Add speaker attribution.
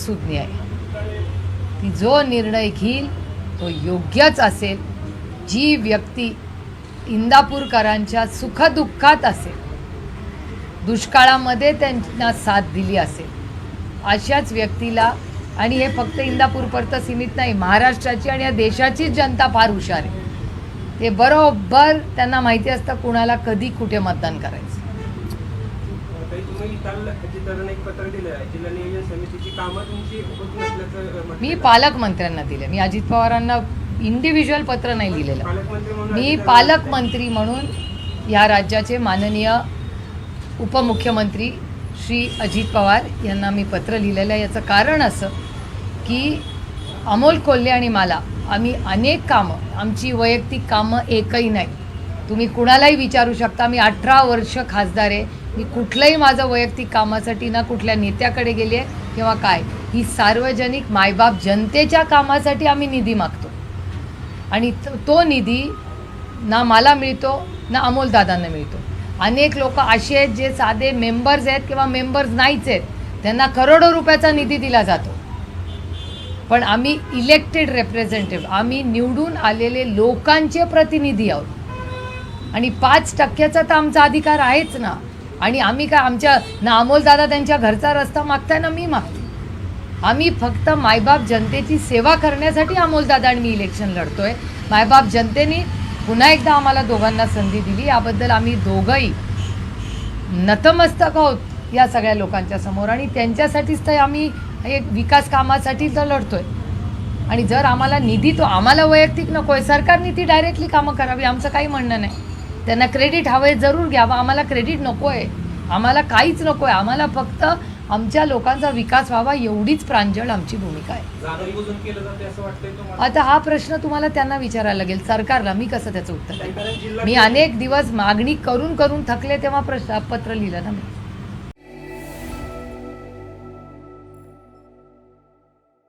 Speaker 1: सुज्ञ आहे. ती जो निर्णय घेईल तो योग्यच असेल. जी व्यक्ती इंदापूरकरांच्या सुखदुःखात असेल, दुष्काळामध्ये त्यांना साथ दिली असेल, अशाच व्यक्तीला, आणि हे फक्त इंदापूरपुरतं सीमित नाही, महाराष्ट्राची आणि या देशाचीच जनता फार हुशार आहे. ते बरोबर त्यांना माहिती असतं कुणाला कधी कुठे मतदान करायचं. मी पालकमंत्र्यांना दिले. मी अजित पवारांना इंडिव्हिज्युअल पत्र नाही लिहिलेलं. मी पालकमंत्री म्हणून या राज्याचे माननीय उपमुख्यमंत्री श्री अजित पवार यांना मी पत्र लिहिलेलं आहे. याचं कारण असं की अमोल कोल्हे आणि मला, आम्ही अनेक कामं, आमची वैयक्तिक कामं एकही नाही. तुम्ही कुणालाही विचारू शकता. मी 18 वर्ष खासदार आहे. मी कुठलंही माझं वैयक्तिक कामासाठी ना कुठल्या नेत्याकडे गेले किंवा काय. ही सार्वजनिक मायबाप जनतेच्या कामासाठी आम्ही निधी मागतो आणि तो निधी ना मला मिळतो ना अमोलदादांना मिळतो. अनेक लोक असे आहेत जे साधे मेंबर्स आहेत किंवा मेंबर्स नाहीच आहेत, त्यांना करोडो रुपयाचा निधी दिला जातो. पण आम्ही इलेक्टेड रिप्रेझेंटेटिव्ह, आम्ही निवडून आलेले लोकांचे प्रतिनिधी आहोत आणि 5% तर आमचा अधिकार आहेच ना. आणि आम्ही काय आमच्या ना अमोलदादा त्यांच्या घरचा रस्ता मागताय ना मी मागते. आम्ही फक्त मायबाप जनतेची सेवा करण्यासाठी अमोलदादा आणि मी इलेक्शन लढतोय. मायबाप जनतेने पुन्हा एकदा आम्हाला दोघांना संधी दिली, याबद्दल आम्ही दोघंही नतमस्तक आहोत या सगळ्या लोकांच्या समोर. आणि त्यांच्यासाठीच तर आम्ही एक विकास कामासाठी तर लढतोय. आणि जर आम्हाला निधी तो आम्हाला वैयक्तिक नको आहे, सरकारने ती डायरेक्टली कामं करावी, आमचं काही म्हणणं नाही. त्यांना क्रेडिट हवं आहे जरूर घ्यावं, आम्हाला क्रेडिट नको आहे, आम्हाला काहीच नको आहे. आम्हाला फक्त आमच्या लोकांचा विकास व्हावा एवढीच प्रांजळ आमची भूमिका आहे. आता हा प्रश्न तुम्हाला त्यांना विचारायला लागेल, सरकारला. मी कसं त्याचं उत्तर देईन? मी अनेक दिवस मागणी करून करून थकले तेव्हा पत्र लिहिलं ना मी.